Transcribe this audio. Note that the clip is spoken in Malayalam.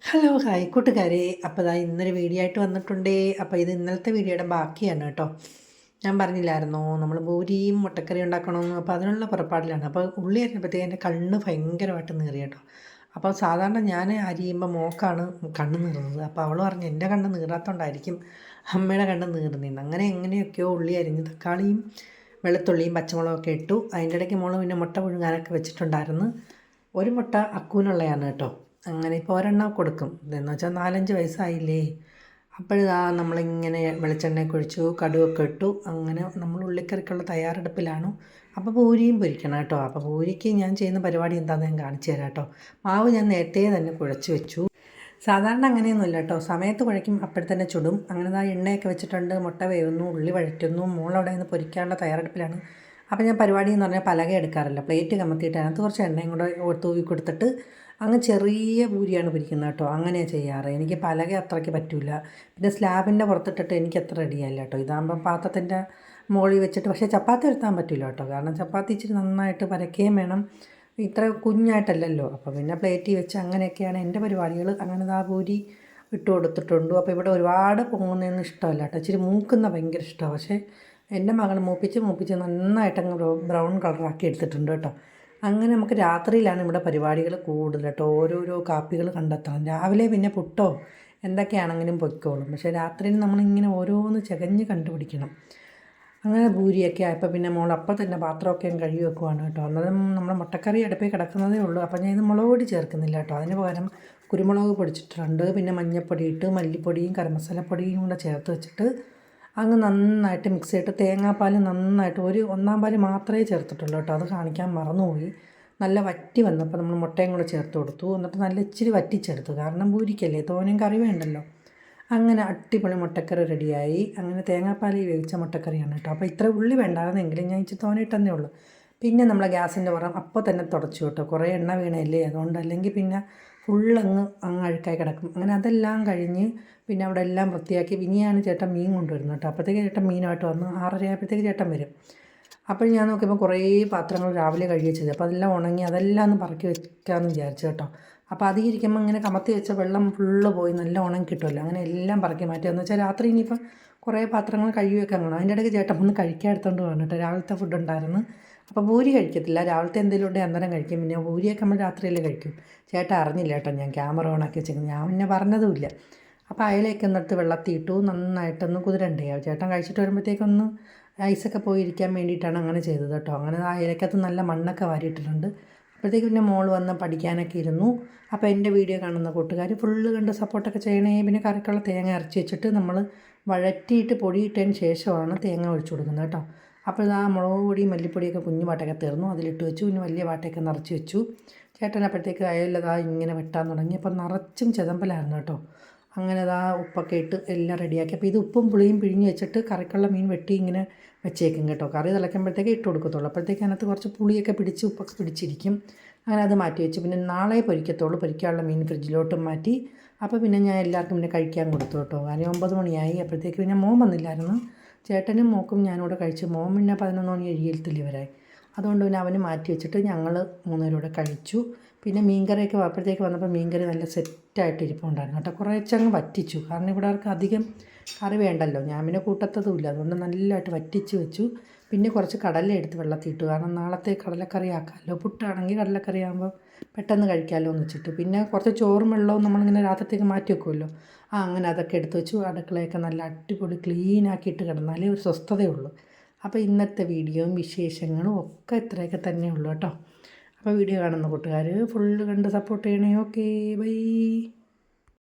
ഹലോ ഹായ് കൂട്ടുകാരെ. അപ്പോൾ ഇതാ ഇന്നൊരു വീഡിയോ ആയിട്ട് വന്നിട്ടുണ്ടേ. അപ്പോൾ ഇത് ഇന്നലത്തെ വീഡിയോയുടെ ബാക്കിയാണ് കേട്ടോ. ഞാൻ പറഞ്ഞില്ലായിരുന്നോ നമ്മൾ പൂരിയും മുട്ടക്കറി ഉണ്ടാക്കണമെന്ന്. അപ്പോൾ അതിനുള്ള പുറപ്പാടിലാണ്. അപ്പോൾ ഉള്ളി അരിഞ്ഞപ്പോഴത്തേക്ക് എൻ്റെ കണ്ണ് ഭയങ്കരമായിട്ട് നീറി കേട്ടോ. അപ്പോൾ സാധാരണ ഞാൻ അരിയുമ്പോൾ മോക്കാണ് കണ്ണ് നീറുന്നത്. അപ്പോൾ അവൾ പറഞ്ഞു എൻ്റെ കണ്ണ് നീറാത്തതുകൊണ്ടായിരിക്കും അമ്മയുടെ കണ്ണ് നീറുന്നതെന്ന്. അങ്ങനെ എങ്ങനെയൊക്കെയോ ഉള്ളി അരിഞ്ഞ് തക്കാളിയും വെളുത്തുള്ളിയും പച്ചമുളകൊക്കെ ഇട്ടു. അതിൻ്റെ ഇടയ്ക്ക് മോള് പിന്നെ മുട്ട പുഴുങ്ങാനൊക്കെ വെച്ചിട്ടുണ്ടായിരുന്നു. ഒരു മുട്ട അക്കൂനുള്ളതാണ് കേട്ടോ. അങ്ങനെ ഇപ്പോൾ ഒരെണ്ണം കൊടുക്കും. ഇതെന്ന് വെച്ചാൽ 4-5 വയസ്സായില്ലേ. അപ്പോഴിതാ നമ്മളിങ്ങനെ വെളിച്ചെണ്ണയൊക്കെ ഒഴിച്ചു, കടുവൊക്കെ ഇട്ടു. അങ്ങനെ നമ്മൾ ഉള്ളിക്കറിക്കുള്ള തയ്യാറെടുപ്പിലാണ്. അപ്പോൾ പൂരിയും പൊരിക്കണം കേട്ടോ. അപ്പോൾ പൂരിക്ക് ഞാൻ ചെയ്യുന്ന പരിപാടി എന്താണെന്ന് ഞാൻ കാണിച്ചു തരാം കേട്ടോ. മാവ് ഞാൻ നേരത്തെ തന്നെ കുഴച്ച് വെച്ചു. സാധാരണ അങ്ങനെയൊന്നുമില്ല കേട്ടോ. സമയത്ത് കുഴയ്ക്കും, അപ്പോഴത്തന്നെ ചുടും. അങ്ങനെ എണ്ണയൊക്കെ വെച്ചിട്ടുണ്ട്, മുട്ട വേവുന്നു, ഉള്ളി വഴറ്റുന്നു, മോളവിടെ നിന്ന് പൊരിക്കാനുള്ള തയ്യാറെടുപ്പിലാണ്. അപ്പോൾ ഞാൻ പരിപാടി എന്ന് പറഞ്ഞാൽ പലക എടുക്കാറില്ല, പ്ലേറ്റ് കമത്തിയിട്ട് അതിനകത്ത് കുറച്ച് എണ്ണയും കൂടെ തൂവി കൊടുത്തിട്ട് അങ്ങ് ചെറിയ പൂരിയാണ് പൊരിക്കുന്നത് കേട്ടോ. അങ്ങനെയാണ് ചെയ്യാറ്. എനിക്ക് പലക അത്രയ്ക്ക് പറ്റില്ല. പിന്നെ സ്ലാബിൻ്റെ പുറത്തിട്ടിട്ട് എനിക്ക് അത്ര റെഡിയായില്ല കേട്ടോ. ഇതാകുമ്പോൾ പാത്രത്തിൻ്റെ മുകളിൽ വെച്ചിട്ട്. പക്ഷേ ചപ്പാത്തി വരുത്താൻ പറ്റില്ല കേട്ടോ, കാരണം ചപ്പാത്തി ഇച്ചിരി നന്നായിട്ട് പരക്കുകയും വേണം, ഇത്ര കുഞ്ഞായിട്ടല്ലല്ലോ. അപ്പോൾ പിന്നെ പ്ലേറ്റിൽ വെച്ച് അങ്ങനെയൊക്കെയാണ് എൻ്റെ പരിപാടികൾ. അങ്ങനെ ആ പൂരി ഇട്ട് കൊടുത്തിട്ടുണ്ട്. അപ്പോൾ ഇവിടെ ഒരുപാട് പൊങ്ങുന്നതൊന്നും ഇഷ്ടമല്ല കേട്ടോ. ഇച്ചിരി മൂക്കുന്ന ഭയങ്കര ഇഷ്ടമാണ്. പക്ഷേ എൻ്റെ മകൾ മൂപ്പിച്ച് നന്നായിട്ടങ്ങ് ബ്രൗൺ കളറാക്കി എടുത്തിട്ടുണ്ട് കേട്ടോ. അങ്ങനെ നമുക്ക് രാത്രിയിലാണ് ഇവിടെ പരിപാടികൾ കൂടുതൽ കേട്ടോ. ഓരോരോ കാപ്പികൾ കണ്ടെത്തണം. രാവിലെ പിന്നെ പുട്ടോ എന്തൊക്കെയാണെങ്കിലും പൊയ്ക്കോളും. പക്ഷേ രാത്രിയിൽ നമ്മളിങ്ങനെ ഓരോന്ന് ചകഞ്ഞ് കണ്ടുപിടിക്കണം. അങ്ങനെ പൂരിയൊക്കെ ആയപ്പോൾ പിന്നെ മോൾ അപ്പം തന്നെ പാത്രമൊക്കെ കഴുകി വെക്കുവാണ് കേട്ടോ. അന്നേരം നമ്മൾ മുട്ടക്കറി അടുപ്പിൽ കിടക്കുന്നതേ ഉള്ളൂ. അപ്പോൾ ഞാൻ ഇത് മുളക് പൊടി ചേർക്കുന്നില്ല കേട്ടോ. അതിന് പകരം കുരുമുളക് പൊടിച്ചിട്ടുണ്ട്, പിന്നെ മഞ്ഞൾപ്പൊടി ഇട്ട് മല്ലിപ്പൊടിയും ഗരം മസാലപ്പൊടിയും കൂടെ ചേർത്ത് വെച്ചിട്ട് അങ്ങ് നന്നായിട്ട് മിക്സ് ചെയ്തിട്ട് തേങ്ങാപ്പാൽ നന്നായിട്ട് ഒന്നാം പാൽ മാത്രമേ ചേർത്തിട്ടുള്ളൂ കേട്ടോ. അത് കാണിക്കാൻ മറന്നുപോയി. നല്ല വറ്റി വന്നപ്പോൾ നമ്മൾ മുട്ടയും കൂടെ ചേർത്ത് കൊടുത്തു. എന്നിട്ട് നല്ല ഇച്ചിരി വറ്റിച്ചെടുത്തു, കാരണം പൂരിക്കല്ലേ, തോനെയും കറി വേണ്ടല്ലോ. അങ്ങനെ അടിപൊളി മുട്ടക്കറി റെഡിയായി. അങ്ങനെ തേങ്ങാപ്പാലിൽ വേവിച്ച മുട്ടക്കറിയാണ് കേട്ടോ. അപ്പോൾ ഇത്ര ഉള്ളി വേണ്ടായിരുന്നെങ്കിലും ഞാൻ ഇച്ചിരി തോനെ ഇട്ടെന്നേ ഉള്ളൂ. പിന്നെ നമ്മൾ ഗ്യാസിൻ്റെ പുറം അപ്പോൾ തന്നെ തുടച്ചു കേട്ടോ. കുറേ എണ്ണ വീണല്ലേ, അതുകൊണ്ട്. അല്ലെങ്കിൽ പിന്നെ ഫുള്ളങ്ങ് അഴുക്കായി കിടക്കും. അങ്ങനെ അതെല്ലാം കഴിഞ്ഞ് പിന്നെ അവിടെ എല്ലാം വൃത്തിയാക്കി. ഇനിയാണ് ചേട്ടൻ മീൻ കൊണ്ടുവരുന്നത് കേട്ടോ. അപ്പോഴത്തേക്ക് ചേട്ടൻ മീനായിട്ട് വന്ന് 6:30 ആയപ്പോഴത്തേക്ക് ചേട്ടൻ വരും. അപ്പോൾ ഞാൻ നോക്കിയപ്പോൾ കുറേ പാത്രങ്ങൾ രാവിലെ കഴുകി വെച്ചത്. അപ്പോൾ അതെല്ലാം ഉണങ്ങി, അതെല്ലാം ഒന്ന് പറക്കി വെക്കാമെന്ന് വിചാരിച്ചു കേട്ടോ. അപ്പോൾ അതിരിക്കുമ്പോൾ ഇങ്ങനെ കമത്തി വെച്ച വെള്ളം ഫുള്ള് പോയി നല്ല ഉണങ്ങി കിട്ടുമല്ലോ. അങ്ങനെ എല്ലാം പറക്കി മാറ്റി. എന്ന് വെച്ചാൽ രാത്രി ഇനിയിപ്പോൾ കുറേ പാത്രങ്ങൾ കഴുകി വെക്കാൻ കാണും. അതിൻ്റെ ഇടയ്ക്ക് ചേട്ടൻ ഒന്ന് കഴിക്കാൻ എടുത്തുകൊണ്ട് പോകണം കേട്ടോ. രാവിലത്തെ ഫുഡ് ഉണ്ടായിരുന്നു. അപ്പോൾ പൂരി കഴിക്കത്തില്ല, രാവിലത്തെ എന്തെങ്കിലും ഉണ്ടെങ്കിൽ അന്നേരം കഴിക്കും. പിന്നെ പൂരിയൊക്കെ നമ്മൾ രാത്രിയല്ലേ കഴിക്കും. ചേട്ടൻ അറിഞ്ഞില്ല കേട്ടോ ഞാൻ ക്യാമറ ഓണാക്കി വെച്ചേക്കുന്നത്. ഞാൻ പിന്നെ പറഞ്ഞതുമില്ല. അപ്പോൾ അയലയൊക്കെ ഒന്നെടുത്ത് വെള്ളത്തിൽ ഇട്ടു, നന്നായിട്ടൊന്ന് കുതിരണ്ടേ. ചേട്ടൻ കഴിച്ചിട്ട് വരുമ്പോഴത്തേക്കൊന്ന് ഐസൊക്കെ പോയിരിക്കാൻ വേണ്ടിയിട്ടാണ് അങ്ങനെ ചെയ്തത് കേട്ടോ. അങ്ങനെ ആ അയലക്കകത്ത് നല്ല മണ്ണൊക്കെ വാരിയിട്ടിട്ടുണ്ട്. അപ്പോഴത്തേക്ക് പിന്നെ മോൾ വന്ന് പഠിക്കാനൊക്കെ ഇരുന്നു. അപ്പോൾ എൻ്റെ വീഡിയോ കാണുന്ന കൂട്ടുകാർ ഫുള്ള് കണ്ട് സപ്പോർട്ടൊക്കെ ചെയ്യണേ. പിന്നെ കറിക്കുള്ള തേങ്ങ അരച്ച് വെച്ചിട്ട് നമ്മൾ വഴറ്റിയിട്ട് പൊടിയിട്ടതിന് ശേഷമാണ് തേങ്ങ ഒഴിച്ചു കൊടുക്കുന്നത് കേട്ടോ. അപ്പോൾ ആ മുളക് പൊടിയും മല്ലിപ്പൊടിയൊക്കെ കുഞ്ഞു വാട്ടയൊക്കെ തീർന്നു, അതിലിട്ട് വെച്ചു. പിന്നെ വലിയ വാട്ടയൊക്കെ നിറച്ച് വെച്ചു. ചേട്ടൻ അപ്പോഴത്തേക്ക് അയലതാ ഇങ്ങനെ വെട്ടാൻ തുടങ്ങി. അപ്പോൾ നിറച്ചും ചെതമ്പലായിരുന്നു കേട്ടോ. അങ്ങനെ ഉപ്പൊക്കെ ഇട്ട് എല്ലാം റെഡിയാക്കി. അപ്പോൾ ഇത് ഉപ്പും പുളിയും പിഴിഞ്ഞ് വെച്ചിട്ട് കറിക്കുള്ള മീൻ വെട്ടി ഇങ്ങനെ വെച്ചേക്കും കേട്ടോ. കറി തിളയ്ക്കുമ്പോഴത്തേക്ക് ഇട്ട് കൊടുക്കത്തുള്ളൂ. അപ്പോഴത്തേക്ക് അതിനകത്ത് കുറച്ച് പുളിയൊക്കെ പിടിച്ച് ഉപ്പൊക്കെ പിടിച്ചിരിക്കും. അങ്ങനെ അത് മാറ്റി വെച്ച് പിന്നെ നാളെ പൊരിക്കത്തുള്ളൂ. പൊരിക്കാനുള്ള മീൻ ഫ്രിഡ്ജിലോട്ടും മാറ്റി. അപ്പോൾ പിന്നെ ഞാൻ എല്ലാവർക്കും പിന്നെ കഴിക്കാൻ കൊടുത്തു കേട്ടോ. കാര്യം 9 മണിയായി. അപ്പോഴത്തേക്ക് പിന്നെ മോൻ വന്നില്ലായിരുന്നു. ചേട്ടനും മോക്കും ഞാനിവിടെ കഴിച്ചു. മോൻ പിന്നെ 11 മണി കഴിയത്തില്ല ഇവരായി. അതുകൊണ്ട് പിന്നെ അവന് മാറ്റി വെച്ചിട്ട് ഞങ്ങൾ 3 പേരും കൂടെ കഴിച്ചു. പിന്നെ മീൻകറിയൊക്കെ അപ്പോഴത്തേക്ക് വന്നപ്പോൾ മീൻകറി നല്ല സെറ്റായിട്ട് ഇരിപ്പുണ്ടായിരുന്നു കേട്ടോ. കുറച്ചങ്ങ് വറ്റിച്ചു, കാരണം ഇവിടെ അവർക്ക് അധികം കറി വേണ്ടല്ലോ. ഞാൻ പിന്നെ കൂട്ടത്തതുമില്ല, അതുകൊണ്ട് നല്ലതായിട്ട് വറ്റിച്ച് വെച്ചു. പിന്നെ കുറച്ച് കടല എടുത്ത് വെള്ളത്തിൽ ഇട്ടു, കാരണം നാളത്തെ കടലക്കറി ആക്കാമല്ലോ. പുട്ടാണെങ്കിൽ കടലക്കറി ആകുമ്പോൾ പെട്ടെന്ന് കഴിക്കാമല്ലോ എന്ന് വെച്ചിട്ട്. പിന്നെ കുറച്ച് ചോറും വെള്ളവും നമ്മളിങ്ങനെ രാത്രിത്തേക്ക് മാറ്റി വെക്കുമല്ലോ. അങ്ങനെ അതൊക്കെ എടുത്ത് വെച്ചു. അടുക്കളയൊക്കെ നല്ല അടിപൊളി ക്ലീനാക്കിയിട്ട് കിടന്നാലേ ഒരു സ്വസ്ഥതയുള്ളൂ. അപ്പോൾ ഇന്നത്തെ വീഡിയോയും വിശേഷങ്ങളും ഒക്കെ ഇത്രയൊക്കെ തന്നെ ഉള്ളൂ കേട്ടോ. അപ്പോൾ വീഡിയോ കാണുന്ന കൂട്ടുകാർ ഫുള്ള് കണ്ട് സപ്പോർട്ട് ചെയ്യണേ. Okay, by.